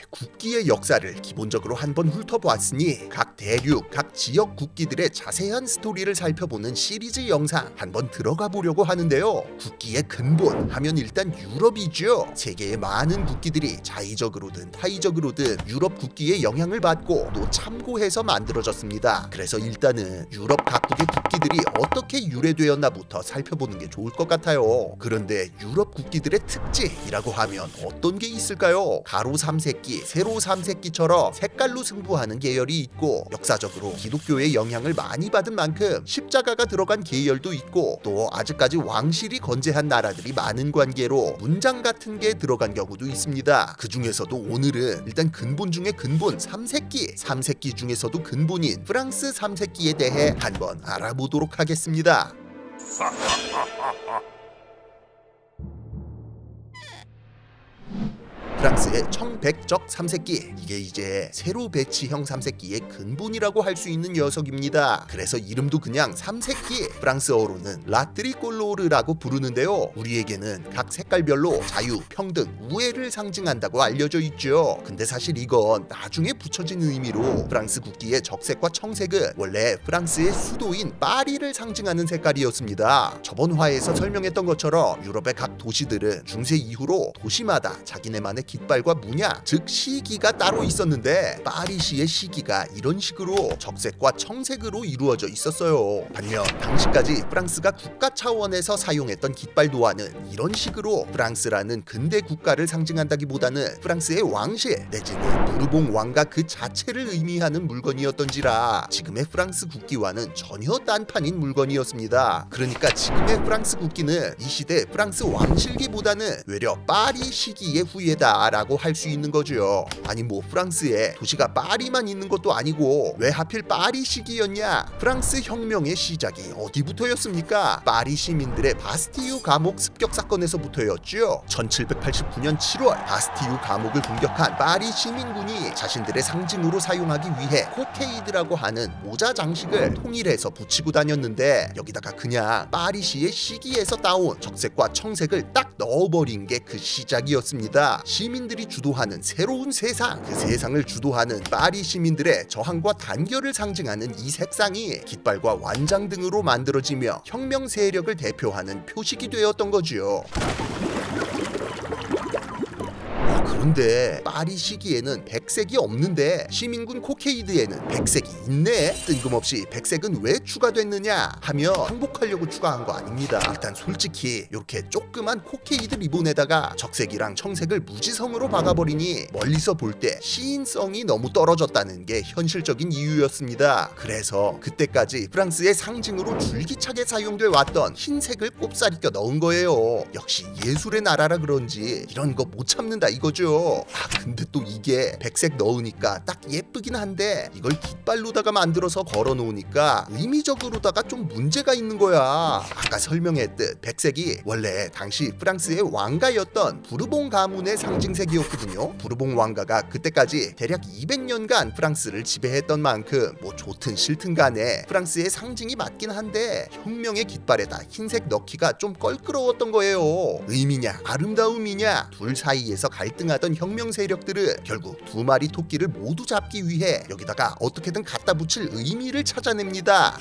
국기의 역사를 기본적으로 한번 훑어보았으니 각 대륙, 각 지역 국기들의 자세한 스토리를 살펴보는 시리즈 영상 한번 들어가 보려고 하는데요. 국기의 근본 하면 일단 유럽이죠. 세계의 많은 국기들이 자의적으로든 타의적으로든 유럽 국기의 영향을 받고 또 참고해서 만들어졌습니다. 그래서 일단은 유럽 각국의 국기들이 어떻게 유래되었나부터 살펴보는 게 좋을 것 같아요. 그런데 유럽 국기들의 특징이라고 하면 어떤 게 있을까요? 가로 3세기, 세로 3세기처럼 색깔로 승부하는 계열이 있고, 역사적으로 기독교의 영향을 많이 받은 만큼 십자가가 들어간 계열도 있고, 또 아직까지 왕실이 건재한 나라들이 많은 관계로 문장 같은 게 들어간 경우도 있습니다. 그 중에서도 오늘은 일단 근본 중에 근본 3세기 중에서도 근본인 프랑스 3세기에 대해 한번 알아보도록 하겠습니다. 프랑스의 청백적 3세기, 이게 이제 세로 배치형 3세기의 근본이라고 할 수 있는 녀석입니다. 그래서 이름도 그냥 3세기, 프랑스어로는 라트리꼴로르라고 부르는데요. 우리에게는 각 색깔별로 자유, 평등, 우애를 상징한다고 알려져 있죠. 근데 사실 이건 나중에 붙여진 의미로 프랑스 국기의 적색과 청색은 원래 프랑스의 수도인 파리를 상징하는 색깔이었습니다. 저번 화에서 설명했던 것처럼 유럽의 각 도시들은 중세 이후로 도시마다 자기네만의 깃발과 문양, 즉 시기가 따로 있었는데 파리시의 시기가 이런 식으로 적색과 청색으로 이루어져 있었어요. 반면 당시까지 프랑스가 국가 차원에서 사용했던 깃발 도안은 이런 식으로 프랑스라는 근대 국가를 상징한다기보다는 프랑스의 왕실 내지는 부르봉 왕가 그 자체를 의미하는 물건이었던지라 지금의 프랑스 국기와는 전혀 딴판인 물건이었습니다. 그러니까 지금의 프랑스 국기는 이 시대 프랑스 왕실기보다는 외려 파리 시기의 후예다 라고 할 수 있는 거죠. 아니 뭐 프랑스에 도시가 파리만 있는 것도 아니고 왜 하필 파리 시기였냐? 프랑스 혁명의 시작이 어디부터였습니까? 파리 시민들의 바스티유 감옥 습격 사건에서부터였죠. 1789년 7월 바스티유 감옥을 공격한 파리 시민군이 자신들의 상징으로 사용하기 위해 코케이드라고 하는 모자 장식을 통일해서 붙이고 다녔는데, 여기다가 그냥 파리시의 시기에서 따온 적색과 청색을 딱 넣어버린 게 그 시작이었습니다. 시민들이 주도하는 새로운 세상, 그 세상을 주도하는 파리 시민들의 저항과 단결을 상징하는 이 색상이 깃발과 완장 등으로 만들어지며 혁명 세력을 대표하는 표식이 되었던 거지요. 그런데 파리 시기에는 백색이 없는데 시민군 코케이드에는 백색이 있네? 뜬금없이 백색은 왜 추가됐느냐 하며 항복하려고 추가한 거 아닙니다. 일단 솔직히 이렇게 조그만 코케이드 리본에다가 적색이랑 청색을 무지성으로 박아버리니 멀리서 볼 때 시인성이 너무 떨어졌다는 게 현실적인 이유였습니다. 그래서 그때까지 프랑스의 상징으로 줄기차게 사용돼 왔던 흰색을 꼽사리 껴 넣은 거예요. 역시 예술의 나라라 그런지 이런 거 못 참는다 이거죠. 근데 또 이게 백색 넣으니까 딱 예쁘긴 한데 이걸 깃발로다가 만들어서 걸어놓으니까 의미적으로다가 좀 문제가 있는 거야. 아까 설명했듯 백색이 원래 당시 프랑스의 왕가였던 부르봉 가문의 상징색이었거든요. 부르봉 왕가가 그때까지 대략 200년간 프랑스를 지배했던 만큼 뭐 좋든 싫든 간에 프랑스의 상징이 맞긴 한데 혁명의 깃발에다 흰색 넣기가 좀 껄끄러웠던 거예요. 의미냐 아름다움이냐 둘 사이에서 갈등하던 혁명 세력들은 결국 두 마리 토끼를 모두 잡기 위해 여기다가 어떻게든 갖다 붙일 의미를 찾아냅니다.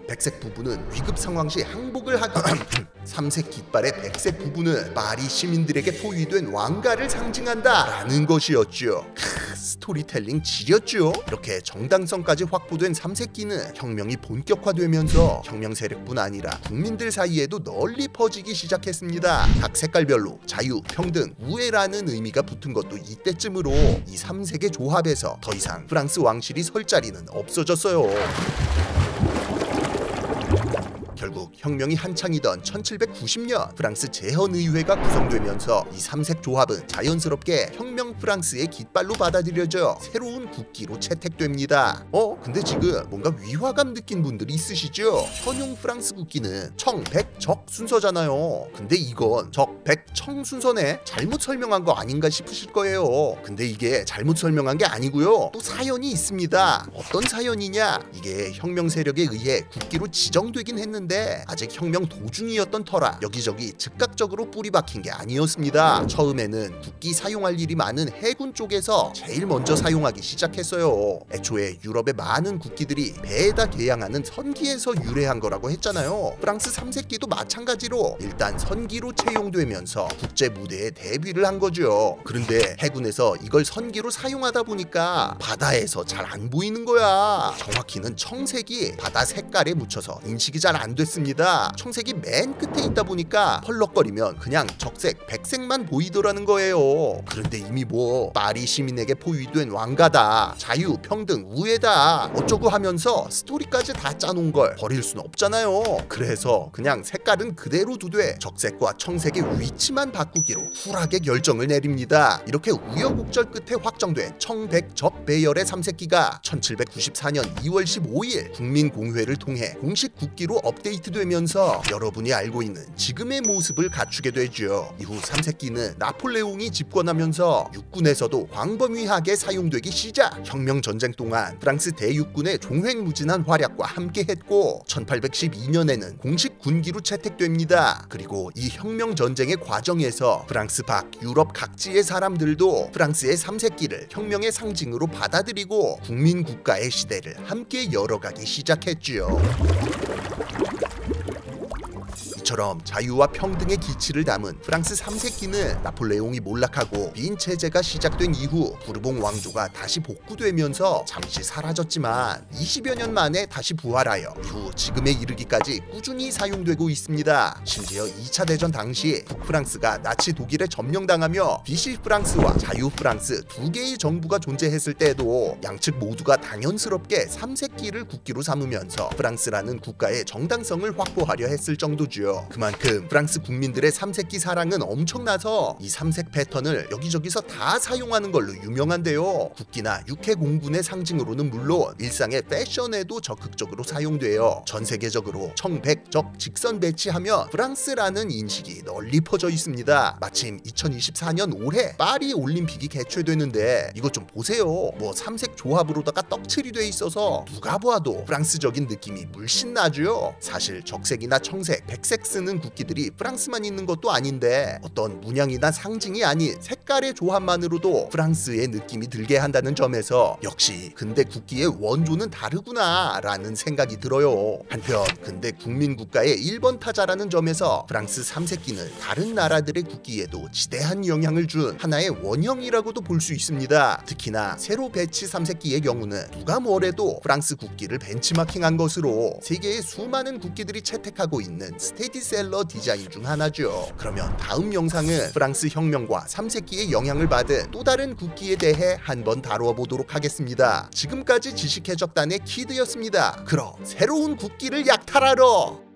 백색 부분은 위급 상황 시 항복을 하기 삼색 깃발의 백색 부분은 파리 시민들에게 포위된 왕가를 상징한다 라는 것이었죠. 스토리텔링 지렸죠. 이렇게 정당성까지 확보된 삼색기는 혁명이 본격화되면서 혁명 세력뿐 아니라 국민들 사이에도 널리 퍼지기 시작했습니다. 각 색깔별로 자유, 평등, 우애라는 의미가 붙은 것도 이때쯤으로 이 삼색의 조합에서 더 이상 프랑스 왕실이 설 자리는 없어졌어요. 결국 혁명이 한창이던 1790년 프랑스 제헌의회가 구성되면서 이 삼색 조합은 자연스럽게 혁명 프랑스의 깃발로 받아들여져 새로운 국기로 채택됩니다. 근데 지금 뭔가 위화감 느낀 분들이 있으시죠? 현용 프랑스 국기는 청, 백, 적 순서잖아요. 근데 이건 적, 백, 청 순서네? 잘못 설명한 거 아닌가 싶으실 거예요. 근데 이게 잘못 설명한 게 아니고요. 또 사연이 있습니다. 어떤 사연이냐? 이게 혁명 세력에 의해 국기로 지정되긴 했는데 했는데 아직 혁명 도중이었던 터라 여기저기 즉각적으로 뿌리 박힌 게 아니었습니다. 처음에는 국기 사용할 일이 많은 해군 쪽에서 제일 먼저 사용하기 시작했어요. 애초에 유럽의 많은 국기들이 배에다 개양하는 선기에서 유래한 거라고 했잖아요. 프랑스 3세기도 마찬가지로 일단 선기로 채용되면서 국제 무대에 데뷔를 한 거죠. 그런데 해군에서 이걸 선기로 사용하다 보니까 바다에서 잘 안 보이는 거야. 정확히는 청색이 바다 색깔에 묻혀서 인식이 잘 안 됐습니다. 청색이 맨 끝에 있다 보니까 펄럭거리면 그냥 적색, 백색만 보이더라는 거예요. 그런데 이미 뭐 파리 시민에게 포위된 왕가다, 자유, 평등, 우애다 어쩌고 하면서 스토리까지 다 짜놓은 걸 버릴 순 없잖아요. 그래서 그냥 색깔은 그대로 두되 적색과 청색의 위치만 바꾸기로 쿨하게 결정을 내립니다. 이렇게 우여곡절 끝에 확정된 청백적 배열의 삼색기가 1794년 2월 15일 국민공회를 통해 공식 국기로 업데이트되면서 여러분이 알고 있는 지금의 모습을 갖추게 되죠. 이후 삼색기는 나폴레옹이 집권하면서 육군에서도 광범위하게 사용되기 시작. 혁명전쟁 동안 프랑스 대육군의 종횡무진한 활약과 함께했고 1812년에는 공식 군기로 채택됩니다. 그리고 이 혁명전쟁의 과정에서 프랑스 밖 유럽 각지의 사람들도 프랑스의 삼색기를 혁명의 상징으로 받아들이고 국민국가의 시대를 함께 열어가기 시작했지요. 이처럼 자유와 평등의 기치를 담은 프랑스 3세기는 나폴레옹이 몰락하고 빈 체제가 시작된 이후 부르봉 왕조가 다시 복구되면서 잠시 사라졌지만 20여 년 만에 다시 부활하여 이후 지금에 이르기까지 꾸준히 사용되고 있습니다. 심지어 2차 대전 당시 북프랑스가 나치 독일에 점령당하며 비시 프랑스와 자유 프랑스 두 개의 정부가 존재했을 때에도 양측 모두가 당연스럽게 3세기를 국기로 삼으면서 프랑스라는 국가의 정당성을 확보하려 했을 정도죠. 그만큼 프랑스 국민들의 삼색기 사랑은 엄청나서 이 삼색 패턴을 여기저기서 다 사용하는 걸로 유명한데요. 국기나 육해공군의 상징으로는 물론 일상의 패션에도 적극적으로 사용되어 전 세계적으로 청백적 직선 배치하면 프랑스라는 인식이 널리 퍼져 있습니다. 마침 2024년 올해 파리 올림픽이 개최되는데 이것 좀 보세요. 뭐 삼색 조합으로다가 떡칠이 돼 있어서 누가 봐도 프랑스적인 느낌이 물씬 나죠. 사실 적색이나 청색, 백색 쓰는 국기들이 프랑스만 있는 것도 아닌데 어떤 문양이나 상징이 아닌 색깔의 조합만으로도 프랑스의 느낌이 들게 한다는 점에서 역시 근대 국기의 원조는 다르구나 라는 생각이 들어요. 한편 근대 국민국가의 1번 타자라는 점에서 프랑스 3세기는 다른 나라들의 국기에도 지대한 영향을 준 하나의 원형이라고도 볼 수 있습니다. 특히나 새로 배치 3세기의 경우는 누가 뭐래도 프랑스 국기를 벤치마킹한 것으로 세계의 수많은 국기들이 채택하고 있는 스테디셀러 디자인 중 하나죠. 그러면 다음 영상은 프랑스 혁명과 3세기의 영향을 받은 또 다른 국기에 대해 한번 다루어 보도록 하겠습니다. 지금까지 지식해적단의 키드였습니다. 그럼 새로운 국기를 약탈하러